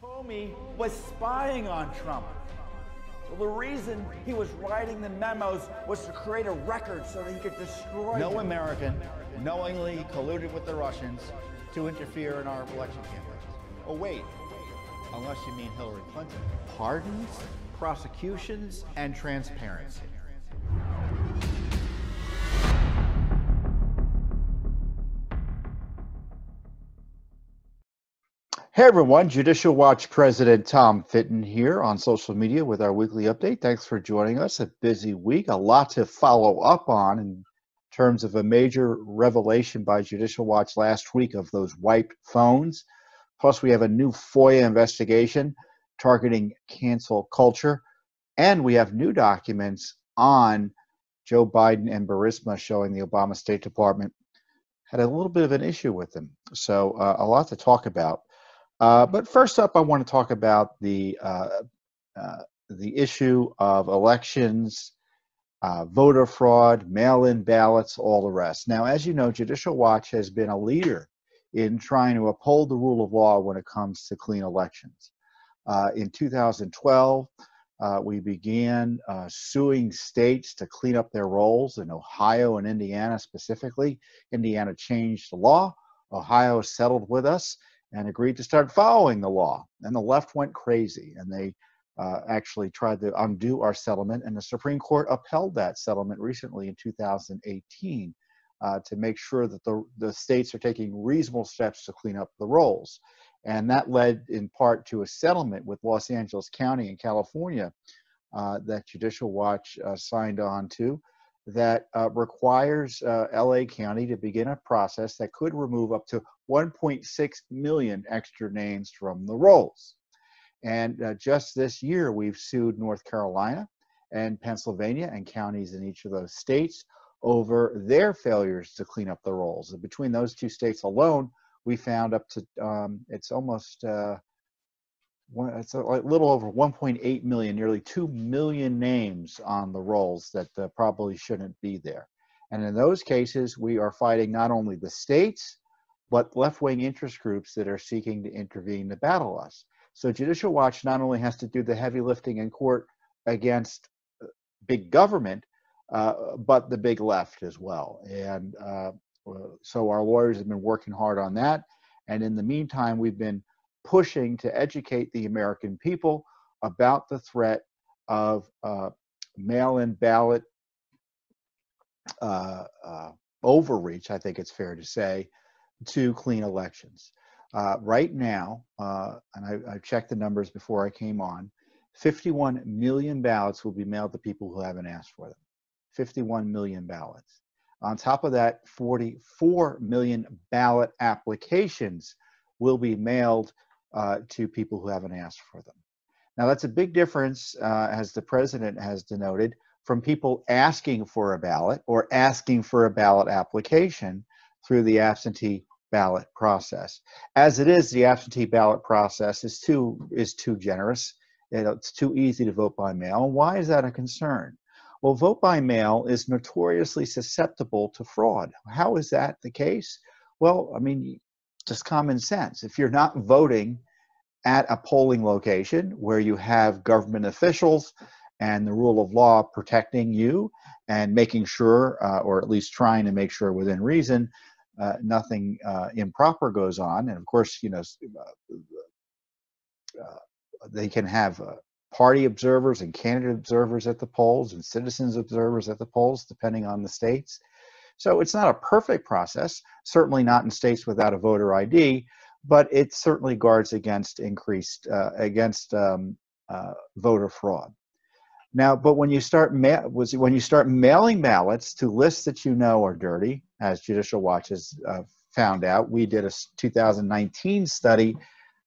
Comey was spying on Trump. Well, the reason he was writing the memos was to create a record so that he could destroy No him. American knowingly colluded with the Russians to interfere in our election campaigns. Oh, wait, unless you mean Hillary Clinton. Pardons, prosecutions, and transparency. Hey everyone, Judicial Watch President Tom Fitton here on social media with our weekly update. Thanks for joining us. A busy week, a lot to follow up on in terms of a major revelation by Judicial Watch last week of those wiped phones. Plus, we have a new FOIA investigation targeting cancel culture. And we have new documents on Joe Biden and Burisma showing the Obama State Department had a little bit of an issue with them. So a lot to talk about. But first up, I want to talk about the issue of elections, voter fraud, mail-in ballots, all the rest. Now, as you know, Judicial Watch has been a leader in trying to uphold the rule of law when it comes to clean elections. In 2012, we began suing states to clean up their rolls in Ohio and Indiana specifically. Indiana changed the law. Ohio settled with us and agreed to start following the law. And the left went crazy, and they actually tried to undo our settlement, and the Supreme Court upheld that settlement recently in 2018 to make sure that the states are taking reasonable steps to clean up the rolls. And that led in part to a settlement with Los Angeles County in California that Judicial Watch signed on to that requires LA County to begin a process that could remove up to 1.6 million extra names from the rolls. And just this year, we've sued North Carolina and Pennsylvania and counties in each of those states over their failures to clean up the rolls. And between those two states alone, we found up to, it's almost, it's a little over 1.8 million, nearly 2 million names on the rolls that probably shouldn't be there. And in those cases, we are fighting not only the states, but left-wing interest groups that are seeking to intervene to battle us. So Judicial Watch not only has to do the heavy lifting in court against big government, but the big left as well. And so our lawyers have been working hard on that. And in the meantime, we've been pushing to educate the American people about the threat of mail-in ballot overreach, I think it's fair to say, to clean elections. Right now, and I checked the numbers before I came on, 51 million ballots will be mailed to people who haven't asked for them. 51 million ballots. On top of that, 44 million ballot applications will be mailed to people who haven't asked for them. Now, that's a big difference, as the president has denoted, from people asking for a ballot or asking for a ballot application through the absentee ballot process. As it is, the absentee ballot process is too generous. It's too easy to vote by mail. And why is that a concern? Well, vote by mail is notoriously susceptible to fraud. How is that the case? Well, I mean, just common sense. If you're not voting at a polling location where you have government officials and the rule of law protecting you and making sure, or at least trying to make sure within reason, nothing improper goes on. And of course, you know, they can have party observers and candidate observers at the polls and citizens observers at the polls, depending on the states. So it's not a perfect process, certainly not in states without a voter ID, but it certainly guards against voter fraud. Now, but when you start mailing ballots to lists that you know are dirty, as Judicial Watch has found out, we did a 2019 study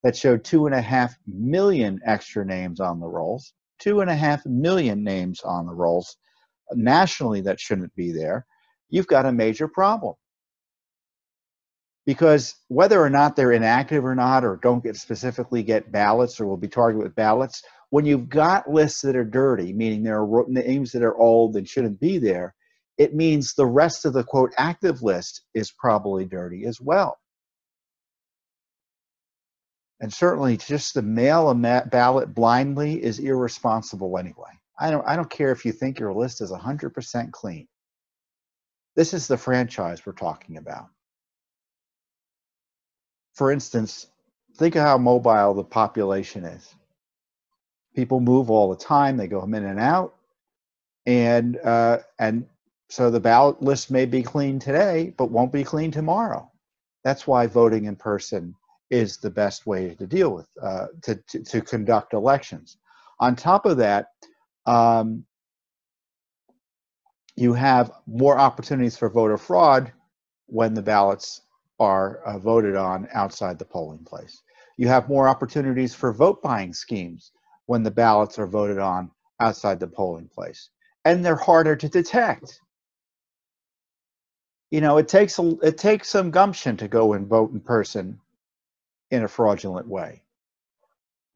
that showed 2.5 million extra names on the rolls, 2.5 million names on the rolls nationally that shouldn't be there. You've got a major problem. Because whether or not they're inactive or not, or don't specifically get ballots or will be targeted with ballots, when you've got lists that are dirty, meaning there are names that are old and shouldn't be there, it means the rest of the, quote, active list is probably dirty as well. And certainly just to mail a ballot blindly is irresponsible anyway. I don't care if you think your list is 100% clean. This is the franchise we're talking about. For instance, think of how mobile the population is. People move all the time. They go in and out. And so the ballot list may be clean today, but won't be clean tomorrow. That's why voting in person is the best way to deal with, to conduct elections. On top of that, you have more opportunities for voter fraud when the ballots are voted on outside the polling place. You have more opportunities for vote buying schemes when the ballots are voted on outside the polling place. And they're harder to detect. You know, it takes some gumption to go and vote in person in a fraudulent way.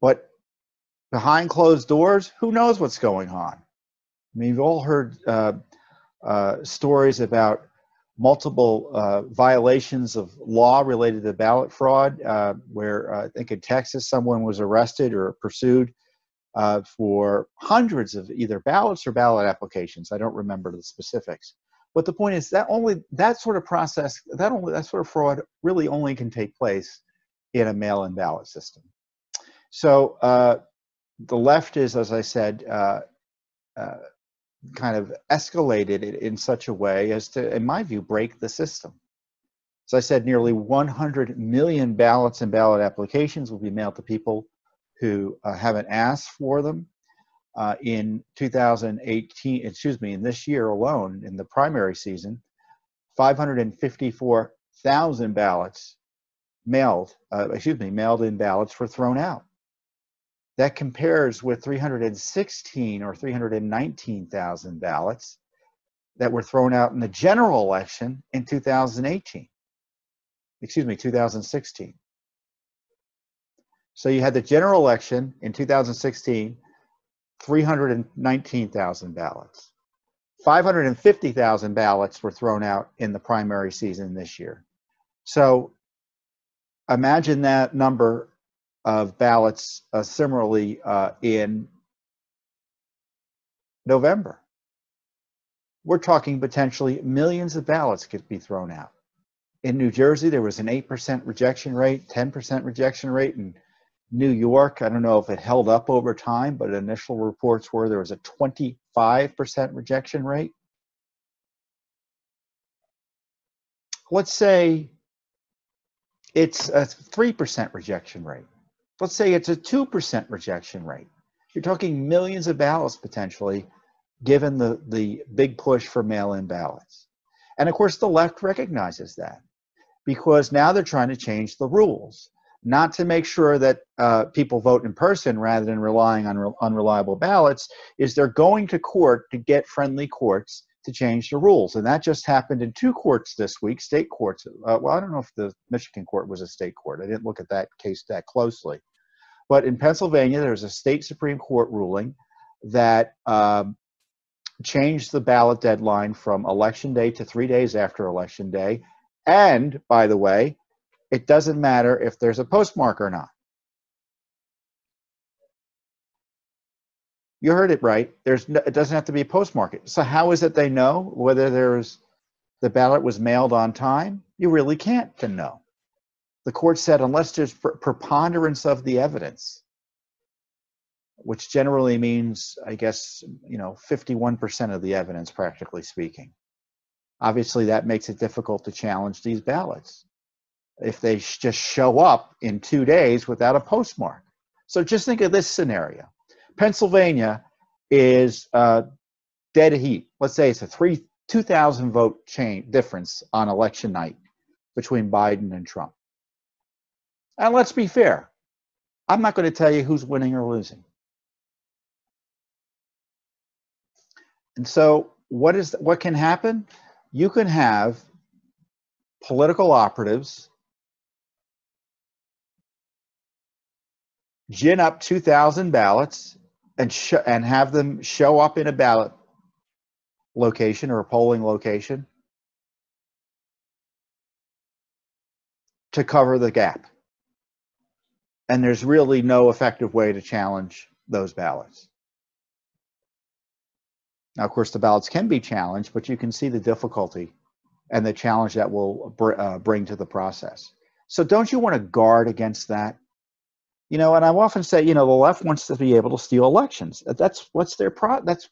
But behind closed doors, who knows what's going on? I mean, you've all heard stories about multiple violations of law related to ballot fraud, where I think in Texas someone was arrested or pursued for hundreds of either ballots or ballot applications. I don't remember the specifics. But the point is that that sort of process, that sort of fraud really only can take place in a mail-in ballot system. So the left is, as I said, kind of escalated it in such a way as to, in my view, break the system. As I said, nearly 100 million ballots and ballot applications will be mailed to people who haven't asked for them. In 2018, in this year alone, in the primary season, 554,000 ballots mailed in ballots were thrown out. That compares with 316 or 319,000 ballots that were thrown out in the general election in 2016. So you had the general election in 2016, 319,000 ballots. 550,000 ballots were thrown out in the primary season this year. So imagine that number of ballots similarly in November. We're talking potentially millions of ballots could be thrown out. In New Jersey, there was an 8% rejection rate, 10% rejection rate. In New York, I don't know if it held up over time, but initial reports were there was a 25% rejection rate. Let's say it's a 3% rejection rate. Let's say it's a 2% rejection rate. You're talking millions of ballots potentially, given the big push for mail-in ballots. And of course, the left recognizes that, because now they're trying to change the rules, not to make sure that people vote in person rather than relying on unreliable ballots, is they're going to court to get friendly courts to change the rules. And that just happened in 2 courts this week, state courts. Well, I don't know if the Michigan court was a state court. I didn't look at that case that closely. But in Pennsylvania, there's a state Supreme Court ruling that changed the ballot deadline from Election Day to 3 days after Election Day. And, by the way, it doesn't matter if there's a postmark or not. You heard it right. It doesn't have to be a postmark. So how is it they know whether the ballot was mailed on time? You really can't know. The court said unless there's preponderance of the evidence, which generally means, I guess, 51% of the evidence, practically speaking. Obviously, that makes it difficult to challenge these ballots if they just show up in 2 days without a postmark. So just think of this scenario. Pennsylvania is dead heat. Let's say it's a 2,000 vote difference on election night between Biden and Trump. And let's be fair. I'm not going to tell you who's winning or losing. And so what can happen? You can have political operatives gin up 2,000 ballots and have them show up in a ballot location or a polling location to cover the gap. And there's really no effective way to challenge those ballots. Now, of course, the ballots can be challenged, but you can see the difficulty and the challenge that will bring to the process. So don't you want to guard against that? You know, and I've often said, you know, the left wants to be able to steal elections. That's what's their that's,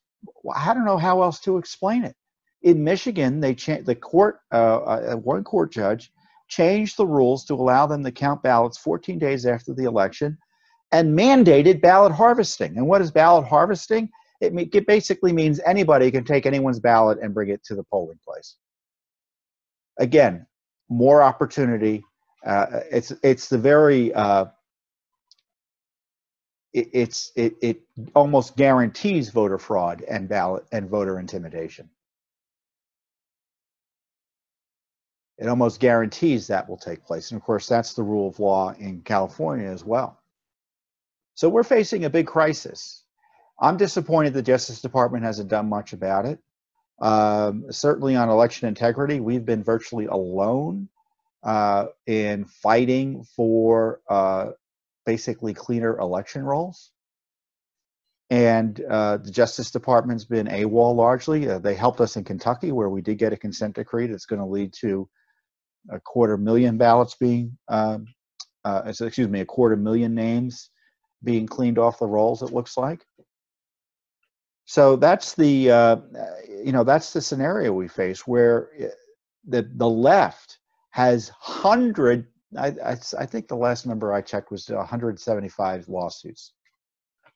I don't know how else to explain it. In Michigan, they the court, one court judge changed the rules to allow them to count ballots 14 days after the election and mandated ballot harvesting. And what is ballot harvesting? It basically means anybody can take anyone's ballot and bring it to the polling place. Again, more opportunity. It's the very it almost guarantees voter fraud and ballot and voter intimidation. It almost guarantees that will take place. And of course, that's the rule of law in California as well. So we're facing a big crisis. I'm disappointed the Justice Department hasn't done much about it. Certainly on election integrity, we've been virtually alone in fighting for basically cleaner election rolls. And the Justice Department's been AWOL largely. They helped us in Kentucky, where we did get a consent decree that's going to lead to 250,000 ballots being, excuse me, 250,000 names being cleaned off the rolls, it looks like. So that's the, you know, that's the scenario we face, where the left has I think the last number I checked was 175 lawsuits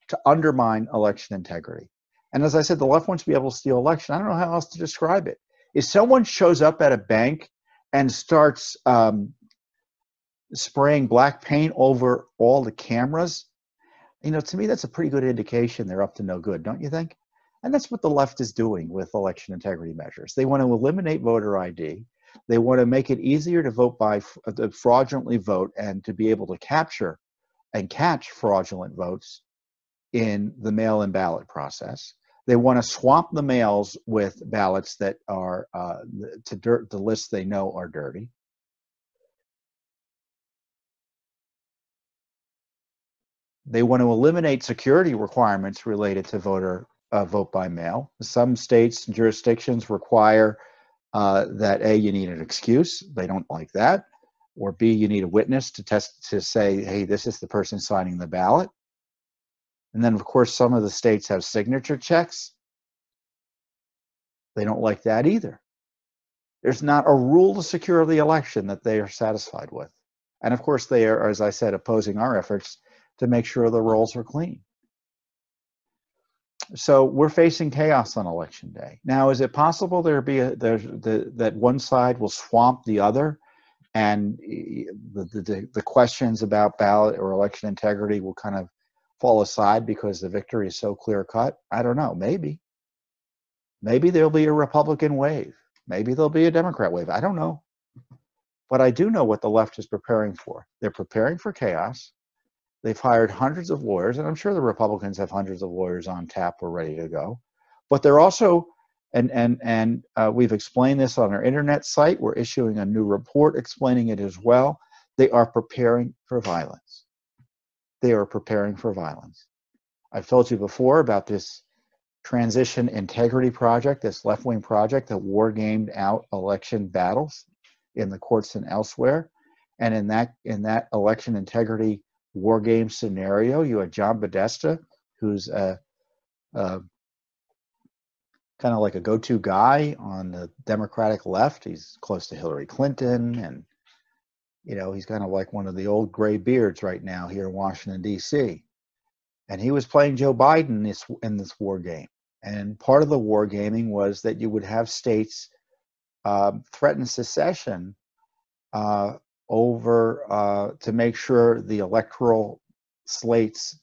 to undermine election integrity. And as I said, the left wants to be able to steal election. I don't know how else to describe it. If someone shows up at a bank and starts spraying black paint over all the cameras, you know, to me, that's a pretty good indication they're up to no good, don't you think? And that's what the left is doing with election integrity measures. They want to eliminate voter ID. They want to make it easier to vote by fraudulently vote and to be able to capture and catch fraudulent votes in the mail-in ballot process. They want to swamp the mails with ballots that are the lists they know are dirty. They want to eliminate security requirements related to voter vote by mail. Some states and jurisdictions require that A, you need an excuse. They don't like that. Or B, you need a witness to say, hey, this is the person signing the ballot. And then, of course, some of the states have signature checks. They don't like that either. There's not a rule to secure the election that they are satisfied with. And of course, they are, as I said, opposing our efforts to make sure the rolls are clean. So we're facing chaos on election day. Now, is it possible that one side will swamp the other, and the questions about ballot or election integrity will kind of fall aside because the victory is so clear cut? I don't know. Maybe there'll be a Republican wave. Maybe there'll be a Democrat wave. I don't know. But I do know what the left is preparing for. They're preparing for chaos. They've hired hundreds of lawyers, and I'm sure the Republicans have hundreds of lawyers on tap or ready to go. But they're also, and we've explained this on our internet site. We're issuing a new report explaining it as well. They are preparing for violence. They are preparing for violence. I've told you before about this transition integrity project, this left-wing project that war-gamed out election battles in the courts and elsewhere. And in that election integrity war game scenario, you had John Podesta, who's kind of like a go-to guy on the Democratic left. He's close to Hillary Clinton, and you know, he's kind of like one of the old gray beards right now here in Washington, D.C. And he was playing Joe Biden in this war game. And part of the war gaming was that you would have states threaten secession over to make sure the electoral slates,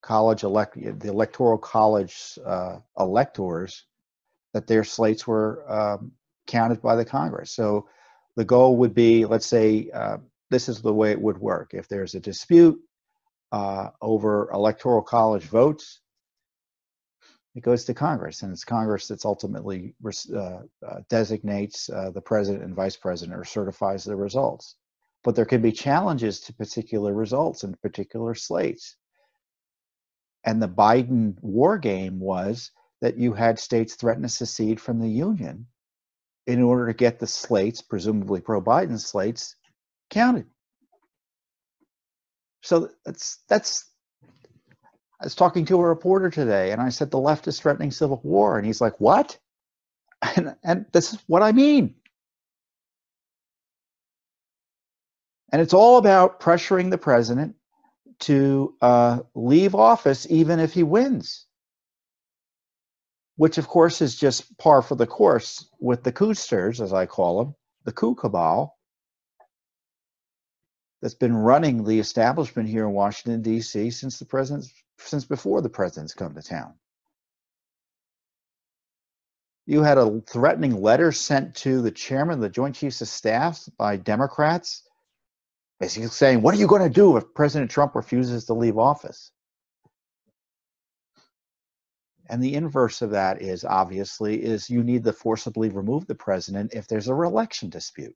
the electoral college electors, that their slates were counted by the Congress. So the goal would be, let's say, this is the way it would work. If there's a dispute over electoral college votes, it goes to Congress, and it's Congress that's ultimately designates the president and vice president or certifies the results. but there can be challenges to particular results and particular slates. And the Biden war game was that you had states threaten to secede from the Union in order to get the slates, presumably pro-Biden slates, counted. So that's. I was talking to a reporter today, and I said the left is threatening civil war, and he's like, "What?" And this is what I mean. And it's all about pressuring the president to leave office even if he wins, which of course is just par for the course with the coosters, as I call them, the coup cabal that's been running the establishment here in Washington, D.C. since before the president's come to town. You had a threatening letter sent to the chairman of the Joint Chiefs of Staff by Democrats, basically saying, what are you going to do if President Trump refuses to leave office? And the inverse of that is, obviously, is you need to forcibly remove the president if there's a re-election dispute.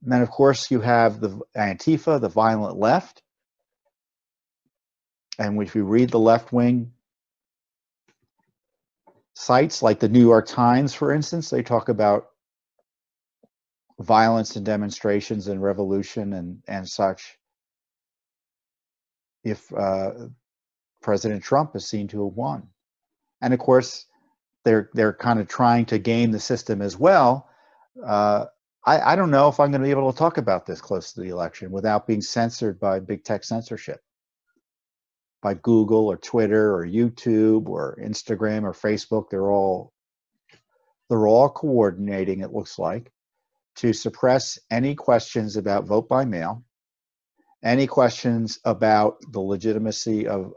And then, of course, you have the Antifa, the violent left. And if you read the left-wing sites like the New York Times, for instance, they talk about violence and demonstrations and revolution and such if President Trump is seen to have won. And of course, they're kind of trying to game the system as well. I don't know if I'm going to be able to talk about this close to the election without being censored by big tech censorship, by Google or Twitter or YouTube or Instagram or Facebook. They're all coordinating, it looks like, to suppress any questions about vote by mail, any questions about the legitimacy of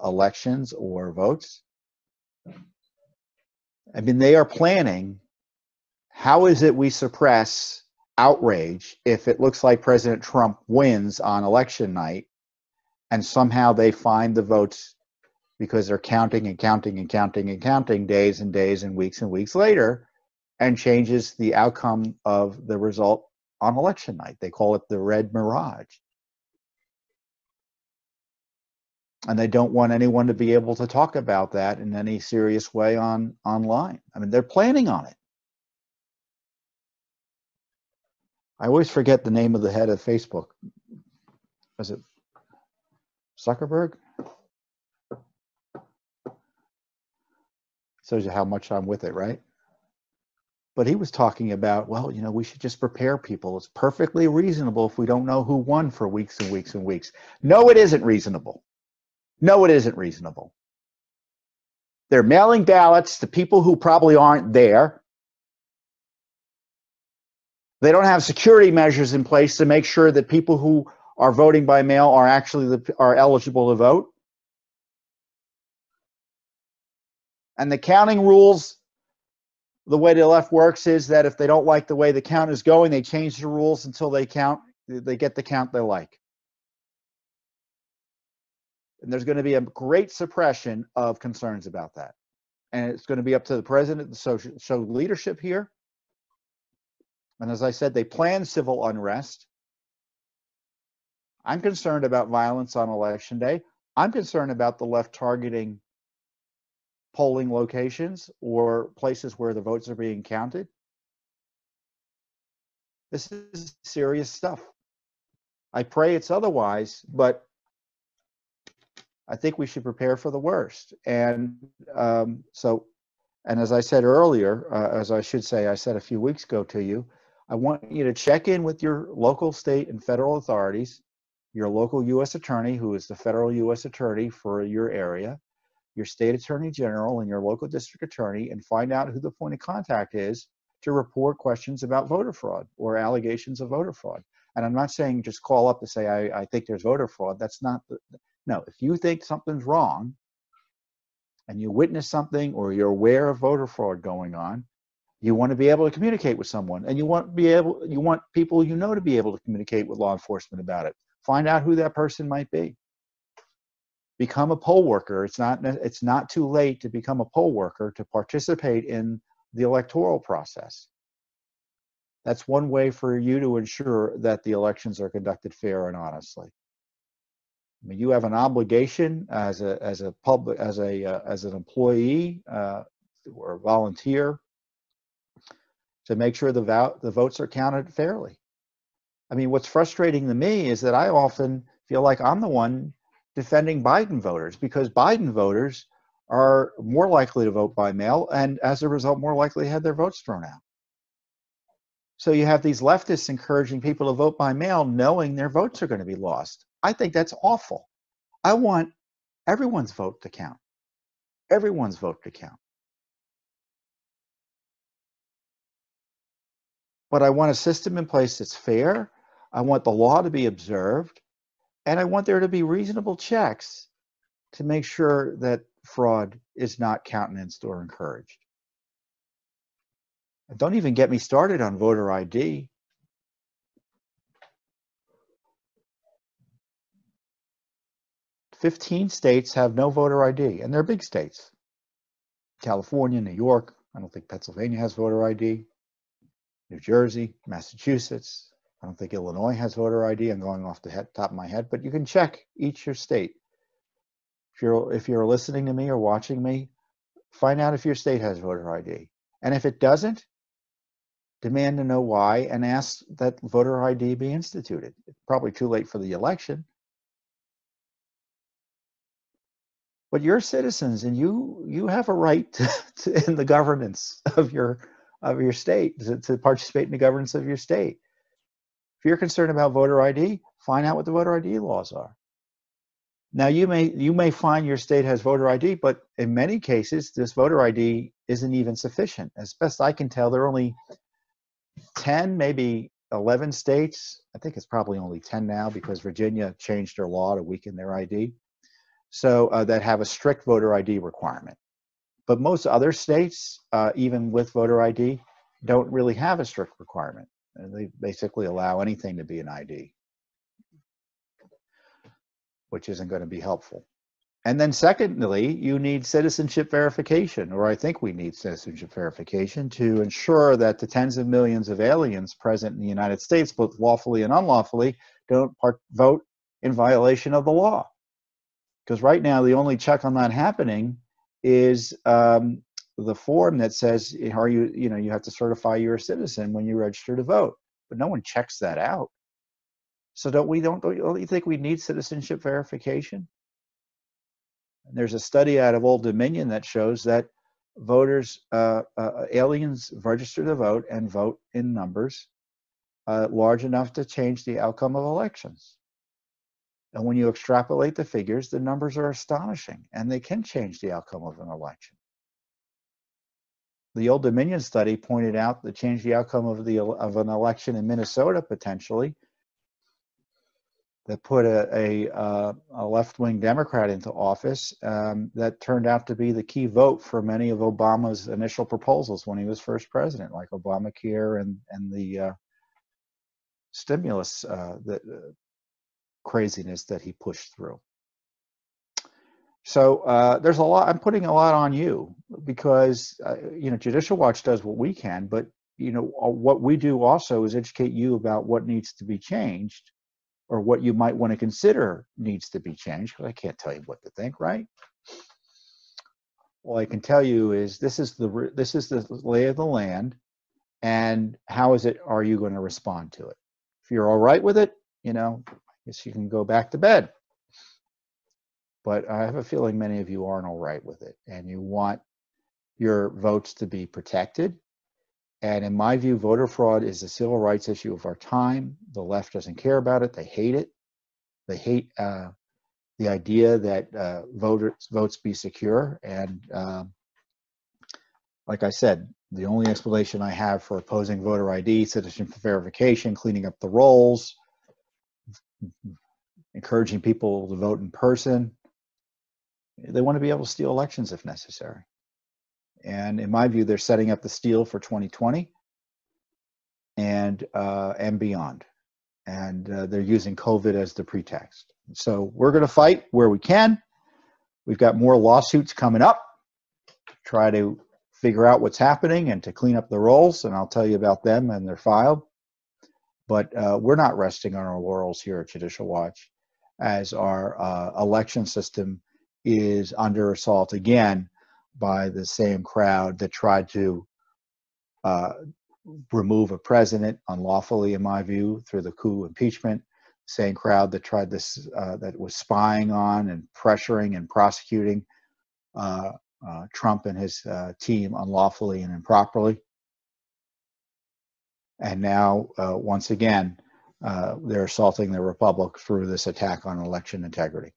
elections or votes. I mean, they are planning, how is it we suppress outrage if it looks like President Trump wins on election night and somehow they find the votes because they're counting and counting and counting and counting days and days and weeks later, and changes the outcome of the result on election night. They call it the red mirage. And they don't want anyone to be able to talk about that in any serious way online. I mean, they're planning on it. I always forget the name of the head of Facebook. Was it Zuckerberg? Shows you how much I'm with it, right? But he was talking about, well, you know, we should just prepare people. It's perfectly reasonable if we don't know who won for weeks and weeks and weeks. No, it isn't reasonable. No, it isn't reasonable. They're mailing ballots to people who probably aren't there. They don't have security measures in place to make sure that people who are voting by mail are actually are eligible to vote. And the counting rules, the way the left works is that if they don't like the way the count is going, they change the rules until they get the count they like. And there's going to be a great suppression of concerns about that. And it's going to be up to the president to show leadership here. And as I said, they plan civil unrest. I'm concerned about violence on election day. I'm concerned about the left targeting polling locations or places where the votes are being counted. This is serious stuff. I pray it's otherwise, but I think we should prepare for the worst. And and as I said earlier, as I should say, I said a few weeks ago to you, I want you to check in with your local, state, and federal authorities, your local U.S. attorney, who is the federal U.S. attorney for your area, your state attorney general, and your local district attorney, and find out who the point of contact is to report questions about voter fraud or allegations of voter fraud. And I'm not saying just call up to say, I think there's voter fraud. That's not no, if you think something's wrong and you witness something or you're aware of voter fraud going on, you want to be able to communicate with someone, and you want people you know to be able to communicate with law enforcement about it. Find out who that person might be. Become a poll worker. It's not too late to become a poll worker, to participate in the electoral process. That's one way for you to ensure that the elections are conducted fair and honestly. I mean, you have an obligation as an employee or a volunteer to make sure the votes are counted fairly. I mean, what's frustrating to me is that I often feel like I'm the one defending Biden voters, because Biden voters are more likely to vote by mail and as a result more likely to have their votes thrown out. So you have these leftists encouraging people to vote by mail knowing their votes are going to be lost. I think that's awful. I want everyone's vote to count. Everyone's vote to count. But I want a system in place that's fair. I want the law to be observed. And I want there to be reasonable checks to make sure that fraud is not countenanced or encouraged. And don't even get me started on voter ID. "15 states have no voter ID, and they're big states. California, New York, I don't think Pennsylvania has voter ID. New Jersey, Massachusetts, I don't think Illinois has voter ID. I'm going off the top of my head, but you can check each your state. If you're listening to me or watching me, find out if your state has voter ID. And if it doesn't, demand to know why and ask that voter ID be instituted. It's probably too late for the election. But you're citizens, and you have a right to in the governance of your state, to participate in the governance of your state. If you're concerned about voter ID, find out what the voter ID laws are. Now, you may find your state has voter ID, but in many cases, this voter ID isn't even sufficient. As best I can tell, there are only 10, maybe 11 states. I think it's probably only 10 now because Virginia changed their law to weaken their ID. So that have a strict voter ID requirement. But most other states, even with voter ID, don't really have a strict requirement. And they basically allow anything to be an ID, which isn't going to be helpful. And then secondly, you need citizenship verification, or I think we need citizenship verification to ensure that the tens of millions of aliens present in the United States, both lawfully and unlawfully, don't vote in violation of the law. Because right now, the only check on that happening is the form that says, you have to certify you're a citizen when you register to vote. But no one checks that out. So don't you think we need citizenship verification? And there's a study out of Old Dominion that shows that voters, aliens register to vote and vote in numbers large enough to change the outcome of elections. And when you extrapolate the figures, the numbers are astonishing, and they can change the outcome of an election. The Old Dominion study pointed out that changed the outcome of an election in Minnesota potentially, that put a left-wing Democrat into office that turned out to be the key vote for many of Obama's initial proposals when he was first president, like Obamacare and the stimulus craziness that he pushed through. So there's a lot. I'm putting a lot on you because Judicial Watch does what we can, but what we do also is educate you about what needs to be changed, or what you might want to consider needs to be changed. Because I can't tell you what to think, right? All I can tell you is this is the lay of the land, and how are you going to respond to it? If you're all right with it, I guess you can go back to bed. But I have a feeling many of you aren't all right with it, and you want your votes to be protected. And in my view, voter fraud is a civil rights issue of our time. The left doesn't care about it. They hate it. They hate the idea that votes be secure. And like I said, the only explanation I have for opposing voter ID, citizenship verification, cleaning up the rolls, encouraging people to vote in person, they want to be able to steal elections if necessary. And in my view, they're setting up the steal for 2020 and beyond. And they're using COVID as the pretext. So we're going to fight where we can. We've got more lawsuits coming up to try to figure out what's happening and to clean up the rolls, and I'll tell you about them, and they're filed. But we're not resting on our laurels here at Judicial Watch, as our election system is under assault again by the same crowd that tried to remove a president unlawfully, in my view, through the coup impeachment. Same crowd that tried this, that was spying on and pressuring and prosecuting Trump and his team unlawfully and improperly. And now, once again, they're assaulting the republic through this attack on election integrity.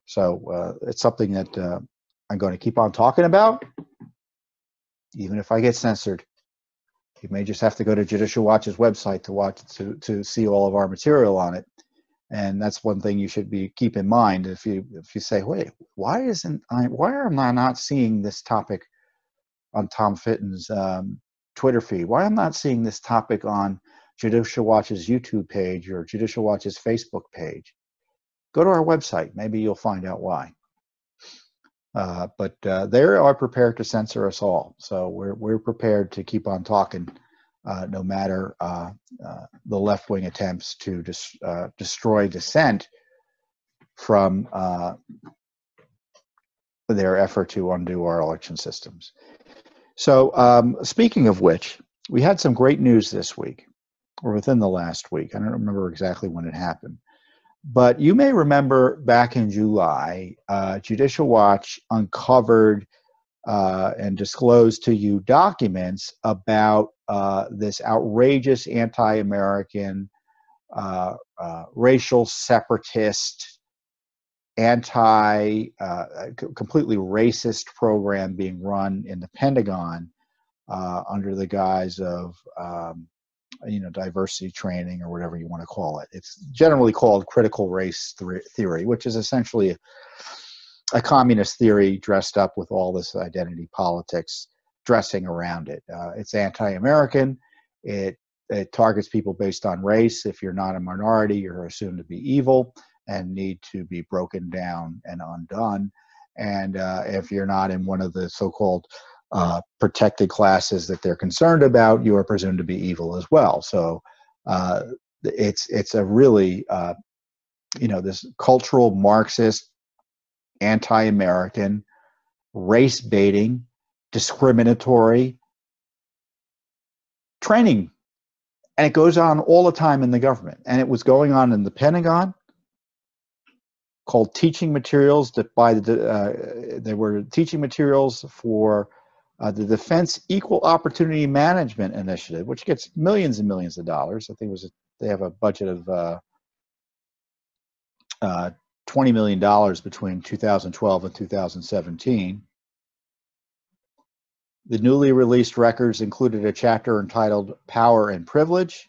So it's something that I'm going to keep on talking about, even if I get censored. You may just have to go to Judicial Watch's website to see all of our material on it. And that's one thing you should keep in mind. If you say, wait, why am I not seeing this topic on Tom Fitton's Twitter feed? Why am I not seeing this topic on Judicial Watch's YouTube page or Judicial Watch's Facebook page? Go to our website. Maybe you'll find out why. But they are prepared to censor us all. So we're prepared to keep on talking, no matter the left-wing attempts to destroy dissent from their effort to undo our election systems. So speaking of which, we had some great news this week, or within the last week. I don't remember exactly when it happened. But you may remember back in July, Judicial Watch uncovered and disclosed to you documents about this outrageous anti-American, racial separatist, completely racist program being run in the Pentagon under the guise of diversity training, or whatever you want to call it. It's generally called critical race theory, which is essentially a communist theory dressed up with all this identity politics dressing around it. It's anti-American. It targets people based on race. If you're not a minority, you're assumed to be evil and need to be broken down and undone. And if you're not in one of the so-called protected classes that they're concerned about, you are presumed to be evil as well. So it's a really this cultural Marxist, anti-American, race baiting, discriminatory training, and it goes on all the time in the government. And it was going on in the Pentagon, called teaching materials they were teaching materials for the Defense Equal Opportunity Management Initiative, which gets millions and millions of dollars. I think they have a budget of $20 million between 2012 and 2017. The newly released records included a chapter entitled Power and Privilege,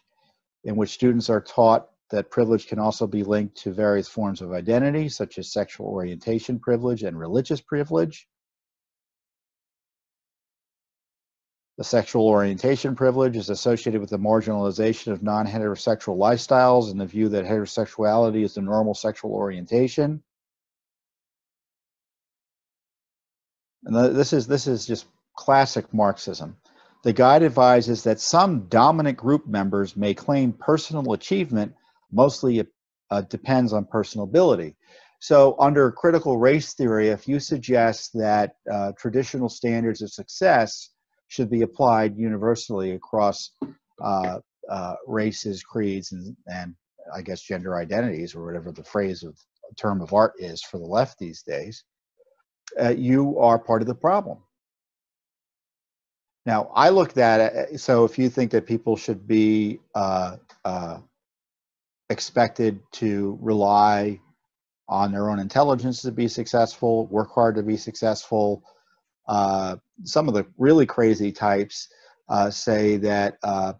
in which students are taught that privilege can also be linked to various forms of identity, such as sexual orientation privilege and religious privilege. The sexual orientation privilege is associated with the marginalization of non-heterosexual lifestyles and the view that heterosexuality is the normal sexual orientation. And this is just classic Marxism. The guide advises that some dominant group members may claim personal achievement, mostly it depends on personal ability. So under critical race theory, if you suggest that traditional standards of success should be applied universally across races, creeds, and I guess gender identities, or whatever the term of art is for the left these days, you are part of the problem. Now, I looked at it, so if you think that people should be expected to rely on their own intelligence to be successful, work hard to be successful, some of the really crazy types say that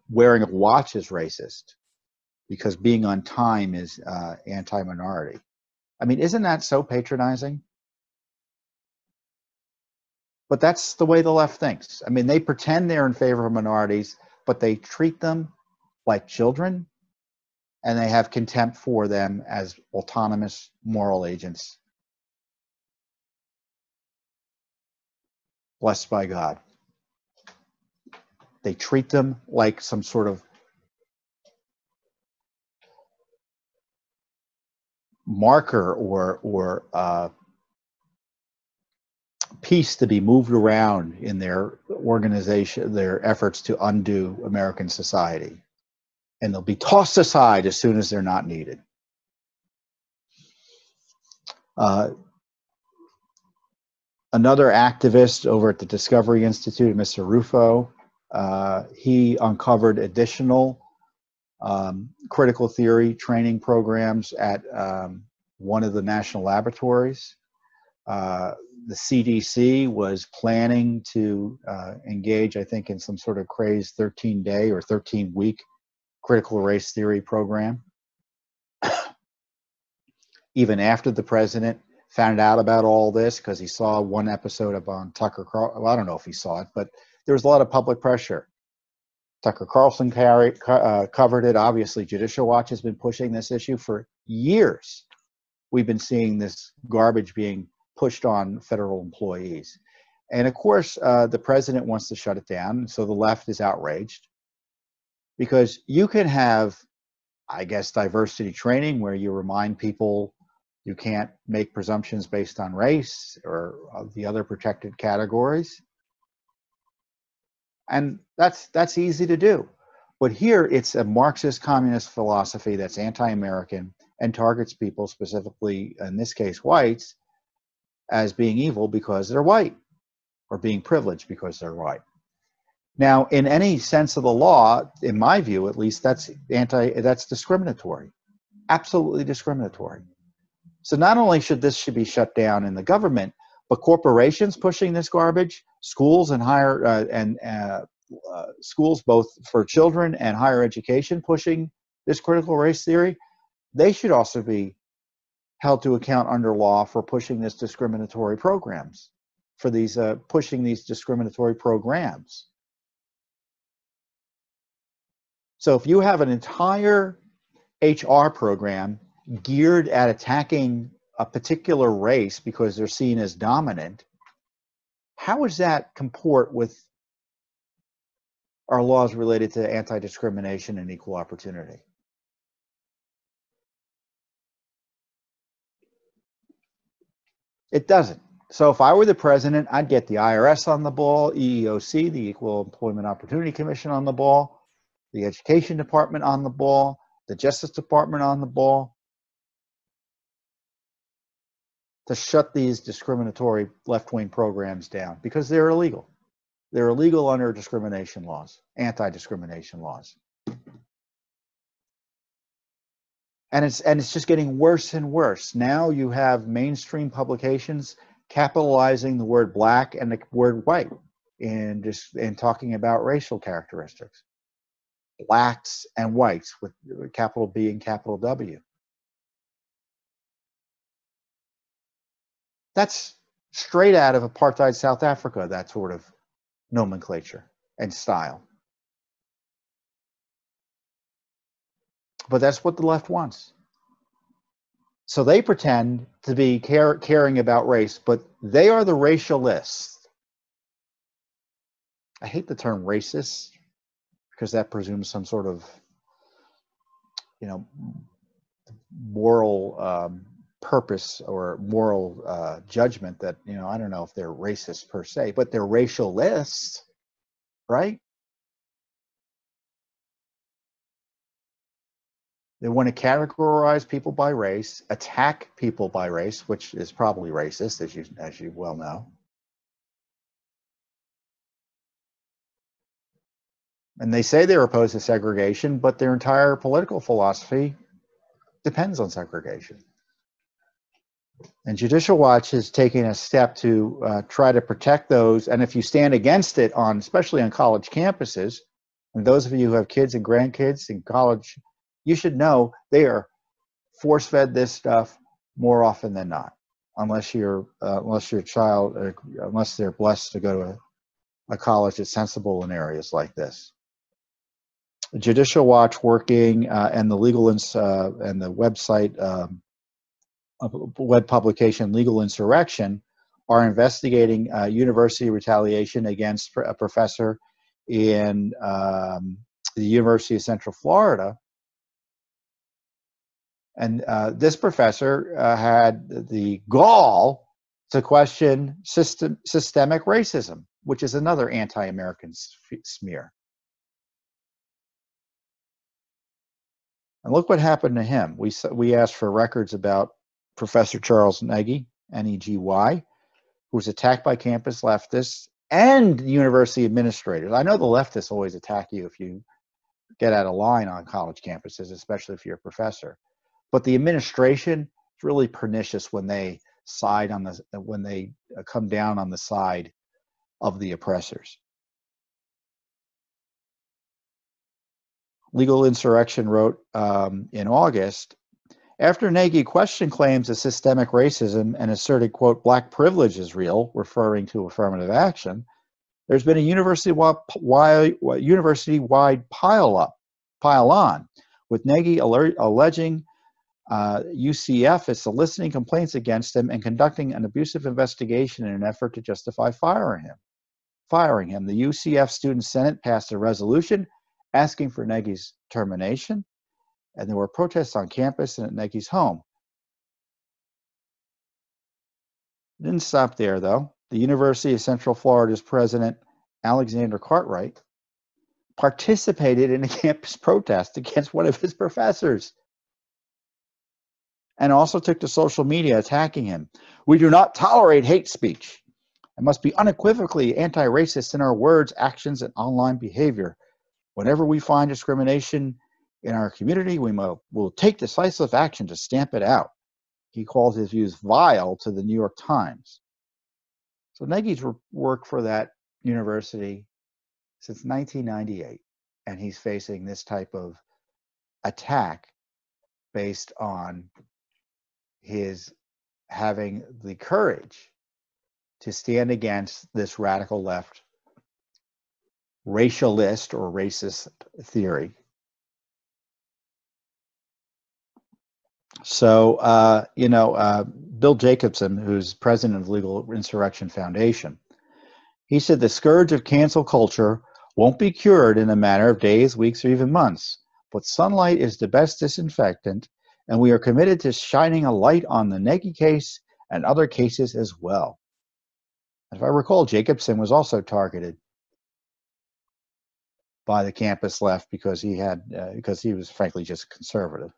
wearing a watch is racist because being on time is anti-minority. I mean, isn't that so patronizing? But that's the way the left thinks. I mean, they pretend they're in favor of minorities, but they treat them like children, and they have contempt for them as autonomous moral agents. Blessed by God. They treat them like some sort of marker or piece to be moved around in their organization, their efforts to undo American society. And they'll be tossed aside as soon as they're not needed. Another activist over at the Discovery Institute, Mr. Rufo, he uncovered additional critical theory training programs at one of the national laboratories. The CDC was planning to engage, I think, in some sort of crazed 13-day or 13-week critical race theory program. Even after the president found out about all this, because he saw one episode of on Tucker Carlson. Well, I don't know if he saw it, but there was a lot of public pressure. Tucker Carlson covered it. Obviously, Judicial Watch has been pushing this issue for years. We've been seeing this garbage being pushed on federal employees. And of course, the president wants to shut it down. And so the left is outraged because you can have, I guess, diversity training where you remind people you can't make presumptions based on race or the other protected categories. And that's easy to do. But here it's a Marxist communist philosophy that's anti-American and targets people, specifically in this case whites, as being evil because they're white, or being privileged because they're white. Now, in any sense of the law, in my view at least, that's discriminatory, absolutely discriminatory. So not only should be shut down in the government, but corporations pushing this garbage, schools and schools both for children and higher education pushing this critical race theory, they should also be held to account under law for pushing this discriminatory programs, for these pushing these discriminatory programs. So if you have an entire HR program geared at attacking a particular race because they're seen as dominant, how does that comport with our laws related to anti-discrimination and equal opportunity? It doesn't. So if I were the president, I'd get the IRS on the ball, EEOC, the Equal Employment Opportunity Commission, on the ball, the Education Department on the ball, the Justice Department on the ball, to shut these discriminatory left-wing programs down because they're illegal. They're illegal under discrimination laws, anti-discrimination laws. And it's just getting worse and worse. Now you have mainstream publications capitalizing the word black and the word white and talking about racial characteristics. Blacks and whites with capital B and capital W. That's straight out of apartheid South Africa, that sort of nomenclature and style. But that's what the left wants. So they pretend to be caring about race, but they are the racialists. I hate the term racist because that presumes some sort of, moral purpose or moral judgment that, I don't know if they're racist per se, but they're racialists, right? They want to categorize people by race, attack people by race, which is probably racist, as you well know. And they say they're opposed to segregation, but their entire political philosophy depends on segregation. And Judicial Watch has taken a step to try to protect those. And if you stand against it, especially on college campuses, and those of you who have kids and grandkids in college, you should know they are force-fed this stuff more often than not, unless they're blessed to go to a college that's sensible in areas like this. Judicial Watch working and the legal and the website web publication Legal Insurrection are investigating university retaliation against a professor in the University of Central Florida. And this professor had the gall to question systemic racism, which is another anti-American smear. And look what happened to him. We asked for records about Professor Charles Nagy, N-E-G-Y, who was attacked by campus leftists and university administrators. I know the leftists always attack you if you get out of line on college campuses, especially if you're a professor. But the administration is really pernicious when they come down on the side of the oppressors. Legal Insurrection wrote in August, after Nagy questioned claims of systemic racism and asserted, quote, black privilege is real, referring to affirmative action, there's been a university-wide pile-on, with Nagy alleging UCF is soliciting complaints against him and conducting an abusive investigation in an effort to justify firing him. The UCF Student Senate passed a resolution asking for Nagy's termination, and there were protests on campus and at Nagy's home. It didn't stop there, though. The University of Central Florida's president, Alexander Cartwright, participated in a campus protest against one of his professors and also took to social media attacking him. We do not tolerate hate speech and must be unequivocally anti-racist in our words, actions, and online behavior. Whenever we find discrimination in our community, we will take decisive action to stamp it out. He called his views vile to the New York Times. So Nagy's worked for that university since 1998, and he's facing this type of attack based on his having the courage to stand against this radical left racialist or racist theory. So, Bill Jacobson, who's president of Legal Insurrection Foundation, he said the scourge of cancel culture won't be cured in a matter of days, weeks, or even months, but sunlight is the best disinfectant, and we are committed to shining a light on the Nagy case and other cases as well. If I recall, Jacobson was also targeted by the campus left because he was frankly just conservative.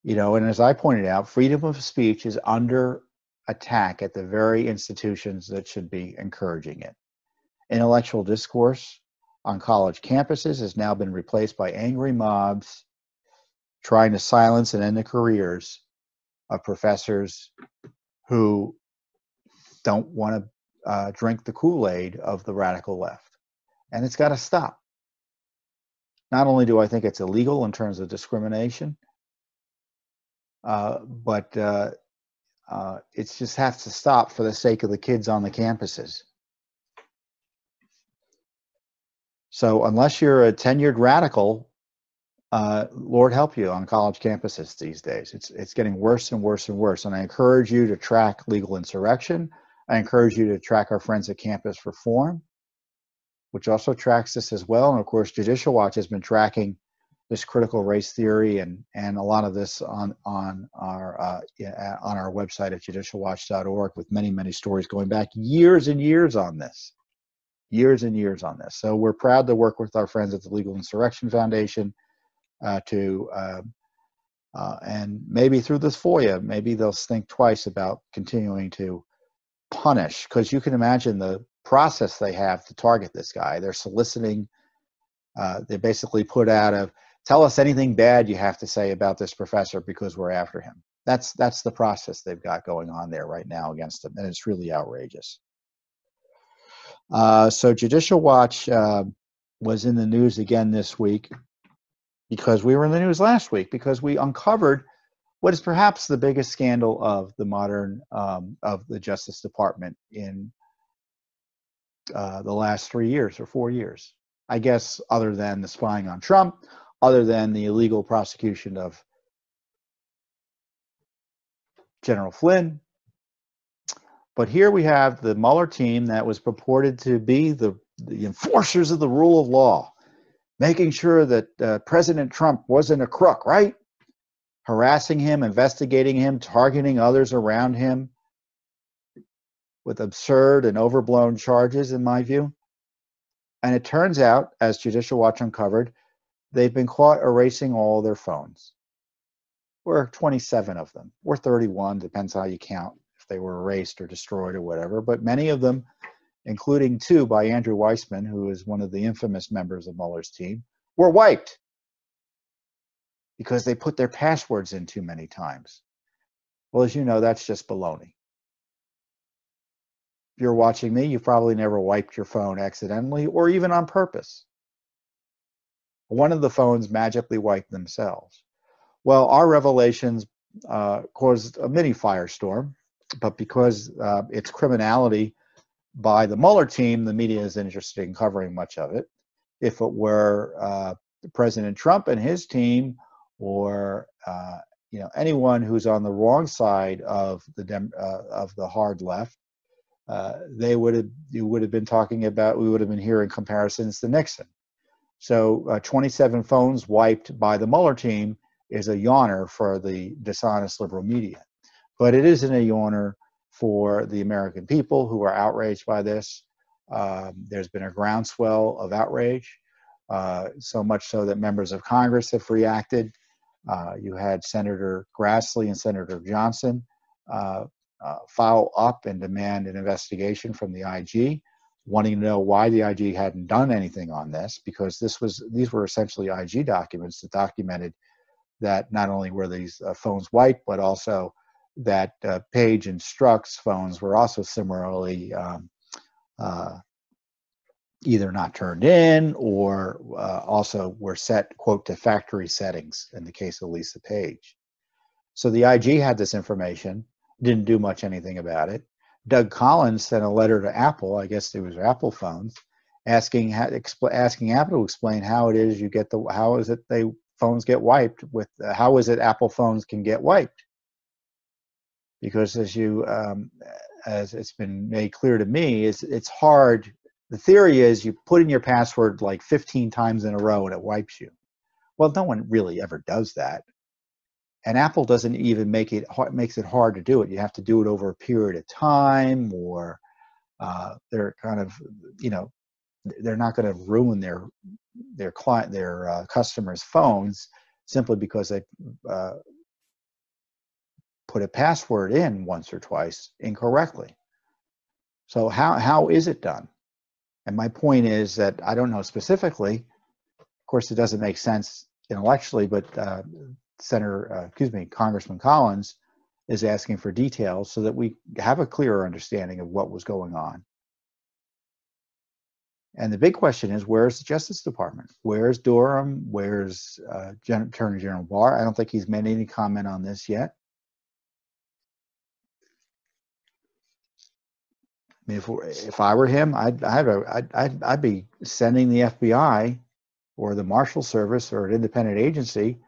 And as I pointed out, freedom of speech is under attack at the very institutions that should be encouraging it. Intellectual discourse on college campuses has now been replaced by angry mobs trying to silence and end the careers of professors who don't want to drink the Kool-Aid of the radical left. And it's got to stop. Not only do I think it's illegal in terms of discrimination, but it just has to stop for the sake of the kids on the campuses. So unless you're a tenured radical, Lord help you on college campuses these days. It's getting worse and worse and worse. And I encourage you to track Legal Insurrection. I encourage you to track our friends at Campus Reform, which also tracks this as well. And of course, Judicial Watch has been tracking this critical race theory and a lot of this on our website at judicialwatch.org with many stories going back years and years on this. So we're proud to work with our friends at the Legal Insurrection Foundation and maybe through this FOIA, maybe they'll think twice about continuing to punish, because you can imagine the process they have to target this guy. They're soliciting, they basically put out a, tell us anything bad you have to say about this professor because we're after him. That's the process they've got going on there right now against him, and it's really outrageous. So Judicial Watch was in the news again this week because we were in the news last week because we uncovered what is perhaps the biggest scandal of the modern of the Justice Department in the last 3 years or 4 years, I guess, other than the spying on Trump, other than the illegal prosecution of General Flynn. But here we have the Mueller team that was purported to be the the enforcers of the rule of law, making sure that President Trump wasn't a crook, right? Harassing him, investigating him, targeting others around him with absurd and overblown charges, in my view. And it turns out, as Judicial Watch uncovered, they've been caught erasing all their phones. Or 27 of them, or 31, depends how you count, if they were erased or destroyed or whatever. But many of them, including 2 by Andrew Weissman, who is one of the infamous members of Mueller's team, were wiped because they put their passwords in too many times. Well, as you know, that's just baloney. If you're watching me, you've probably never wiped your phone accidentally or even on purpose. One of the phones magically wiped themselves. Well, our revelations caused a mini firestorm, but because it's criminality by the Mueller team, the media is interested in covering much of it. If it were President Trump and his team, or anyone who's on the wrong side of the hard left, you would have been talking about, we would have been hearing comparisons to Nixon. So 27 phones wiped by the Mueller team is a yawner for the dishonest liberal media. But it isn't a yawner for the American people who are outraged by this. There's been a groundswell of outrage, so much so that members of Congress have reacted. You had Senator Grassley and Senator Johnson file up and demand an investigation from the IG, wanting to know why the IG hadn't done anything on this, because these were essentially IG documents that documented that not only were these phones wiped, but also that Page and Strzok's phones were also similarly either not turned in or also were set, quote, to factory settings in the case of Lisa Page. So the IG had this information, didn't do much anything about it. Doug Collins sent a letter to Apple, I guess it was Apple phones, asking Apple to explain how it is phones get wiped with, how is it Apple phones can get wiped? Because as it's been made clear to me, it's hard. The theory is you put in your password like 15 times in a row and it wipes you. Well, no one really ever does that. And Apple doesn't even makes it hard to do it. You have to do it over a period of time, or they're kind of, they're not going to ruin their customers' phones simply because they put a password in once or twice incorrectly. So how is it done? And my point is that I don't know specifically. Of course, it doesn't make sense intellectually, but Congressman Collins is asking for details so that we have a clearer understanding of what was going on. And the big question is, where's the Justice Department? Where's Durham? Where's Attorney General Barr? I don't think he's made any comment on this yet. I mean, if I were him, I'd be sending the FBI or the Marshal Service or an independent agency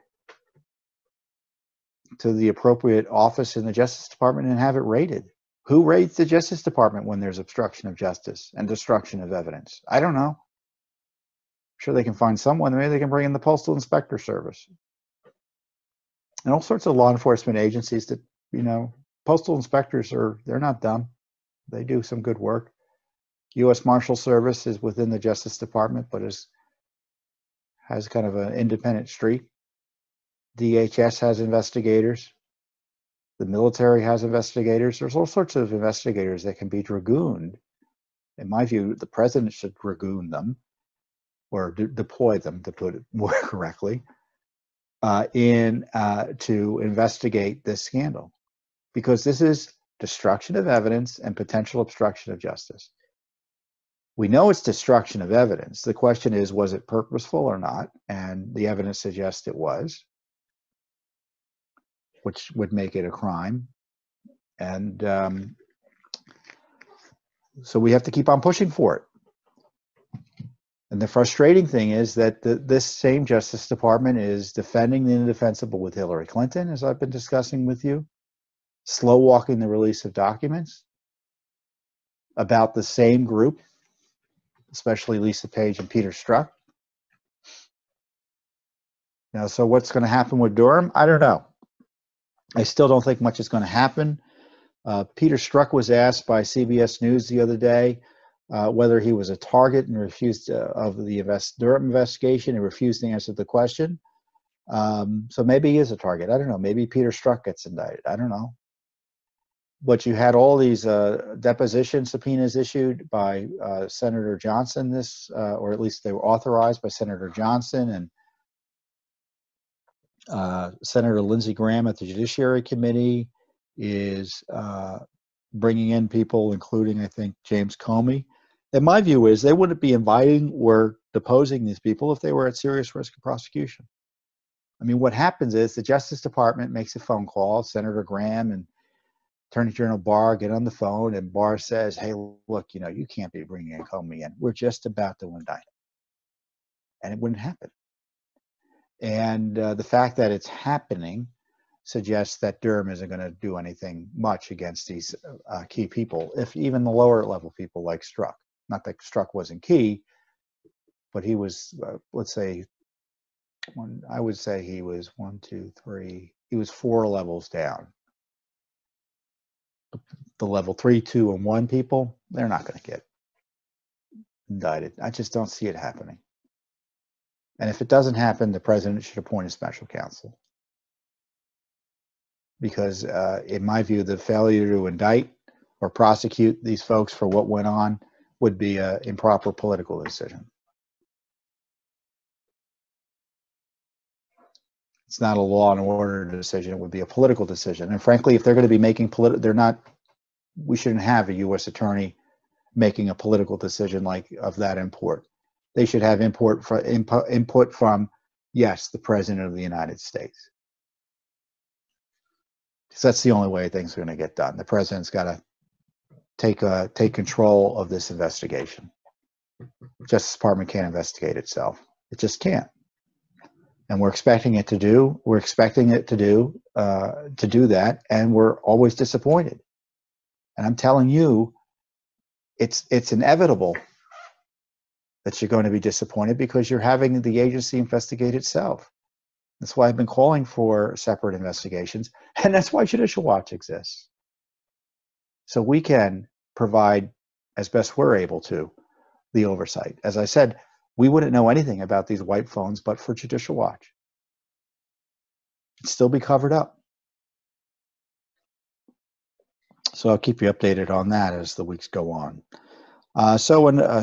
to the appropriate office in the Justice Department and have it raided. Who raids the Justice Department when there's obstruction of justice and destruction of evidence? I don't know. I'm sure they can find someone. Maybe they can bring in the Postal Inspector Service and all sorts of law enforcement agencies that, postal inspectors they're not dumb. They do some good work. U.S. Marshal Service is within the Justice Department, but has kind of an independent street. DHS has investigators. The military has investigators. There's all sorts of investigators that can be dragooned. In my view, the president should dragoon them, or deploy them, to put it more correctly, to investigate this scandal, because this is destruction of evidence and potential obstruction of justice. We know it's destruction of evidence. The question is, was it purposeful or not? And the evidence suggests it was, which would make it a crime. And so we have to keep on pushing for it. And the frustrating thing is that this same Justice Department is defending the indefensible with Hillary Clinton, as I've been discussing with you, slow walking the release of documents about the same group especially Lisa Page and Peter Strzok. Now, so what's going to happen with Durham? I don't know. I still don't think much is going to happen. Peter Strzok was asked by CBS News the other day whether he was a target and refused of the Durham investigation and refused to answer the question. So maybe he is a target. I don't know. Maybe Peter Strzok gets indicted. I don't know. But you had all these deposition subpoenas issued by Senator Johnson, or at least they were authorized by Senator Johnson and Senator Lindsey Graham at the Judiciary Committee is bringing in people, including, I think, James Comey. And my view is they wouldn't be inviting or deposing these people if they were at serious risk of prosecution. I mean, what happens is the Justice Department makes a phone call, Senator Graham and Attorney General Barr get on the phone, and Barr says, hey, look, you can't be bringing in Comey in. We're just about to indict him. And it wouldn't happen. And the fact that it's happening suggests that Durham isn't going to do anything much against these key people, if even the lower level people like Strzok. Not that Strzok wasn't key, but he was, let's say, I would say he was 1, 2, 3, he was 4 levels down. The level 3, 2, and 1 people, they're not going to get indicted. I just don't see it happening. And if it doesn't happen, the president should appoint a special counsel. Because in my view, the failure to indict or prosecute these folks for what went on would be an improper political decision. It's not a law and order decision. It would be a political decision. And frankly, if they're going to be making we shouldn't have a U.S. attorney making a political decision of that import. They should have input from, yes, the President of the United States. Because that's the only way things are going to get done. The President's got to take control of this investigation. Justice Department can't investigate itself. It just can't. And we're expecting it to do. We're expecting it to do that, and we're always disappointed. And I'm telling you, it's inevitable that you're going to be disappointed because you're having the agency investigate itself. That's why I've been calling for separate investigations, and that's why Judicial Watch exists. So we can provide, as best we're able to, the oversight. As I said, we wouldn't know anything about these white phones but for Judicial Watch. It'd still be covered up. So I'll keep you updated on that as the weeks go on.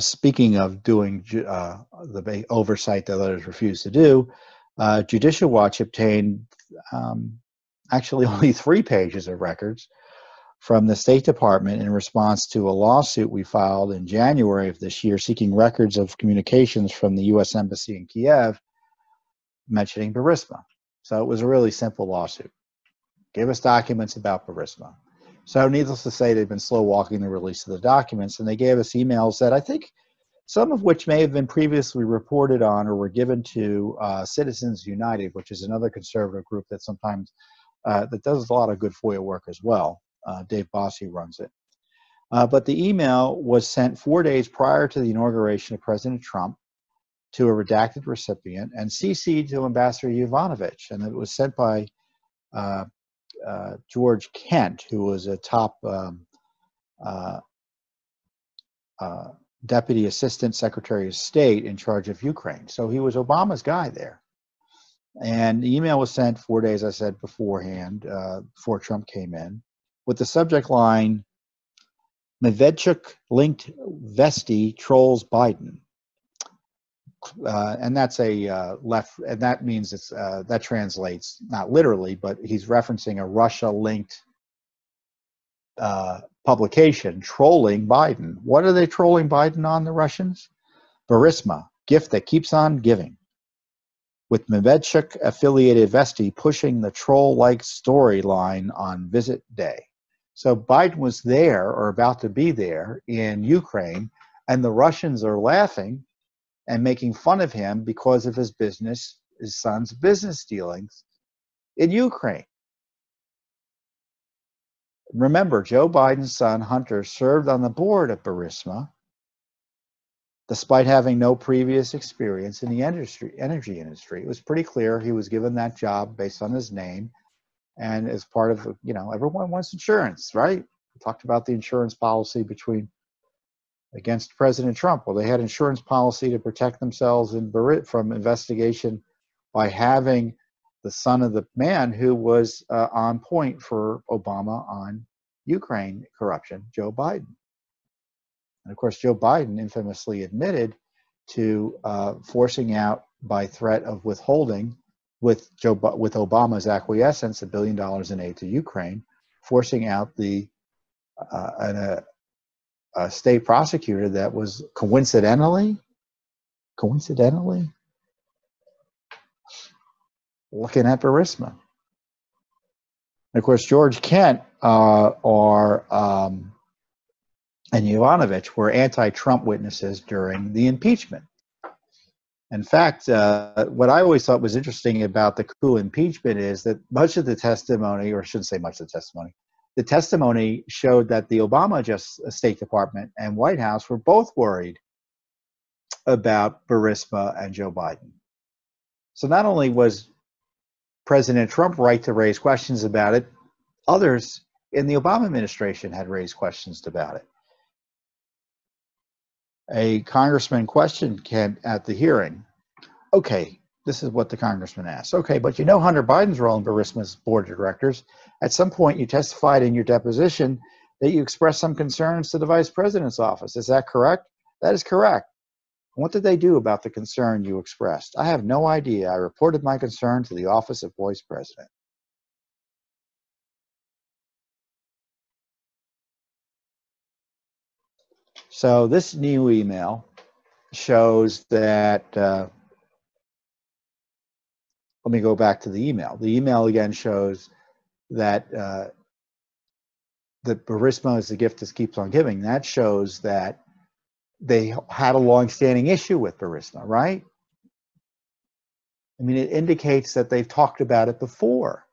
Speaking of doing the oversight that others refuse to do, Judicial Watch obtained actually only 3 pages of records from the State Department in response to a lawsuit we filed in January of this year seeking records of communications from the U.S. Embassy in Kiev mentioning Burisma. So it was a really simple lawsuit. Give us documents about Burisma. So needless to say, they've been slow walking the release of the documents, and they gave us emails that I think some of which may have been previously reported on or were given to Citizens United, which is another conservative group that sometimes that does a lot of good FOIA work as well. Dave Bossie runs it. But the email was sent 4 days prior to the inauguration of President Trump to a redacted recipient and CC'd to Ambassador Yovanovitch, and it was sent by George Kent, who was a top Deputy Assistant Secretary of State in charge of Ukraine. So he was Obama's guy there. And the email was sent 4 days, I said beforehand, before Trump came in, with the subject line, Medvedchuk-linked Vesti trolls Biden. And that's a left, and that means it's that translates not literally, but he's referencing a Russia-linked publication trolling Biden. What are they trolling Biden on, the Russians? Burisma, gift that keeps on giving, with Medvedchuk-affiliated Vesti pushing the troll-like storyline on visit day. So Biden was there or about to be there in Ukraine, and the Russians are laughing and making fun of him because of his son's business dealings in Ukraine. Remember, Joe Biden's son, Hunter, served on the board of Burisma, despite having no previous experience in the energy industry. It was pretty clear he was given that job based on his name and as part of, everyone wants insurance, right? We talked about the insurance policy against President Trump. Well, they had insurance policy to protect themselves from investigation by having the son of the man who was on point for Obama on Ukraine corruption, Joe Biden. And of course, Joe Biden infamously admitted to forcing out by threat of withholding with Obama's acquiescence $1 billion in aid to Ukraine, forcing out a state prosecutor that was coincidentally looking at Burisma. And of course, George Kent and Yovanovitch were anti-Trump witnesses during the impeachment. In fact, what I always thought was interesting about the coup impeachment is that much of the testimony, or I shouldn't say much of the testimony showed that the Obama State Department and White House were both worried about Burisma and Joe Biden. So not only was President Trump right to raise questions about it, others in the Obama administration had raised questions about it. A congressman questioned Kent at the hearing. Okay, this is what the congressman asked. Okay, but Hunter Biden's role in Burisma's board of directors. At some point, you testified in your deposition that you expressed some concerns to the vice president's office. Is that correct? That is correct. What did they do about the concern you expressed? I have no idea. I reported my concern to the office of vice president. So this new email shows that, let me go back to the email. The email again shows that that Burisma is the gift that keeps on giving. That shows that they had a long-standing issue with Burisma, right? I mean, it indicates that they've talked about it before.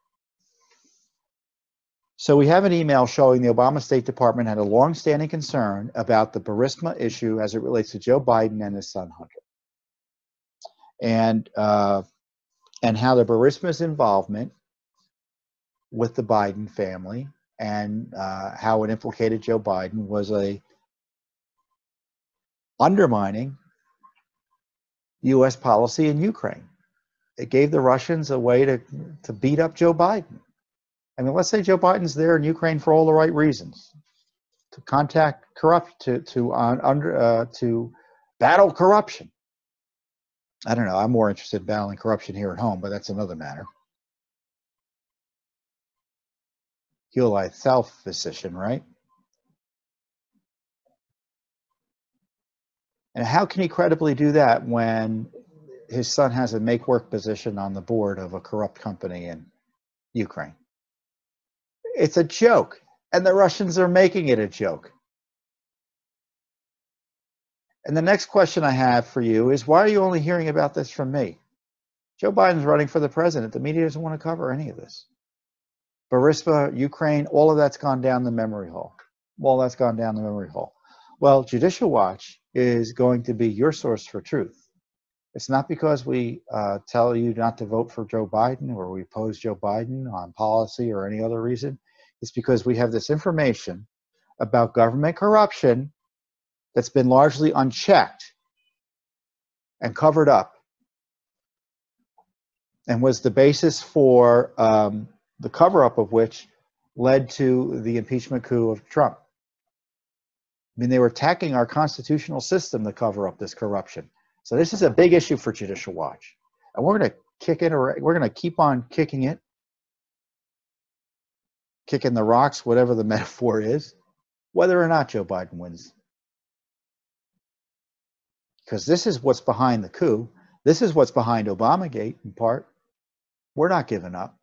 So we have an email showing the Obama State Department had a long-standing concern about the Burisma issue as it relates to Joe Biden and his son Hunter, and how the Burisma's involvement with the Biden family and how it implicated Joe Biden was undermining U.S. policy in Ukraine. It gave the Russians a way to beat up Joe Biden. I mean, let's say Joe Biden's there in Ukraine for all the right reasons, to battle corruption. I don't know. I'm more interested in battling corruption here at home, but that's another matter. Heal thyself, physician, right? And how can he credibly do that when his son has a make-work position on the board of a corrupt company in Ukraine? It's a joke, and the Russians are making it a joke. And the next question I have for you is, why are you only hearing about this from me? Joe Biden's running for the president. The media doesn't want to cover any of this. Burisma, Ukraine, all of that's gone down the memory hole. All that's gone down the memory hole. Well, Judicial Watch is going to be your source for truth. It's not because we tell you not to vote for Joe Biden or we oppose Joe Biden on policy or any other reason. It's because we have this information about government corruption that's been largely unchecked and covered up and was the basis for the cover-up of which led to the impeachment coup of Trump. I mean, they were attacking our constitutional system to cover up this corruption. So this is a big issue for Judicial Watch. And we're going to kick it, or we're going to keep on kicking it, kicking the rocks, whatever the metaphor is, whether or not Joe Biden wins. Because this is what's behind the coup. This is what's behind Obamagate, in part. We're not giving up.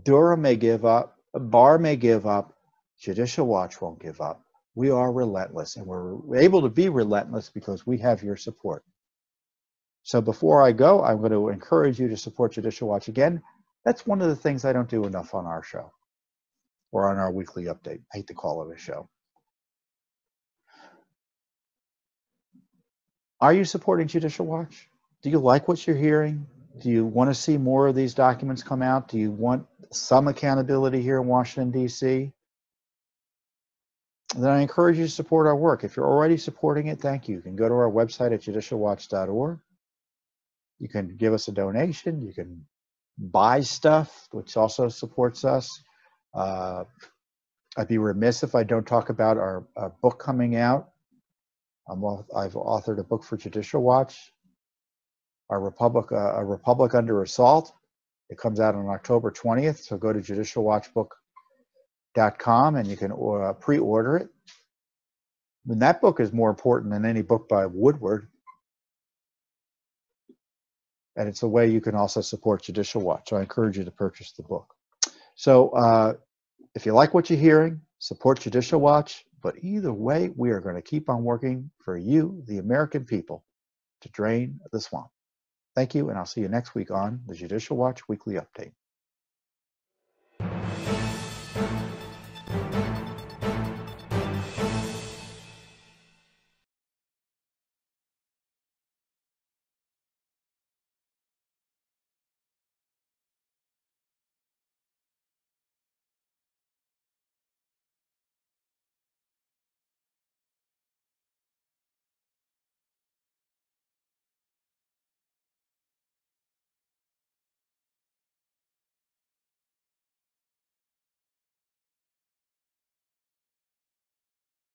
Durham may give up. Barr may give up. Judicial Watch won't give up. We are relentless, and we're able to be relentless because we have your support. So before I go, I'm going to encourage you to support Judicial Watch again. That's one of the things I don't do enough on our show or on our weekly update. I hate to call it a show. Are you supporting Judicial Watch? Do you like what you're hearing? Do you want to see more of these documents come out? Do you want some accountability here in Washington, D.C.? Then I encourage you to support our work. If you're already supporting it, thank you. You can go to our website at judicialwatch.org. You can give us a donation. You can buy stuff, which also supports us. I'd be remiss if I don't talk about our book coming out. I've authored a book for Judicial Watch, A Republic Under Assault. It comes out on October 20th, so go to judicialwatchbook.com and you can pre-order it. And that book is more important than any book by Woodward. And it's a way you can also support Judicial Watch. So I encourage you to purchase the book. So if you like what you're hearing, support Judicial Watch. But either way, we are going to keep on working for you, the American people, to drain the swamp. Thank you, and I'll see you next week on the Judicial Watch Weekly Update.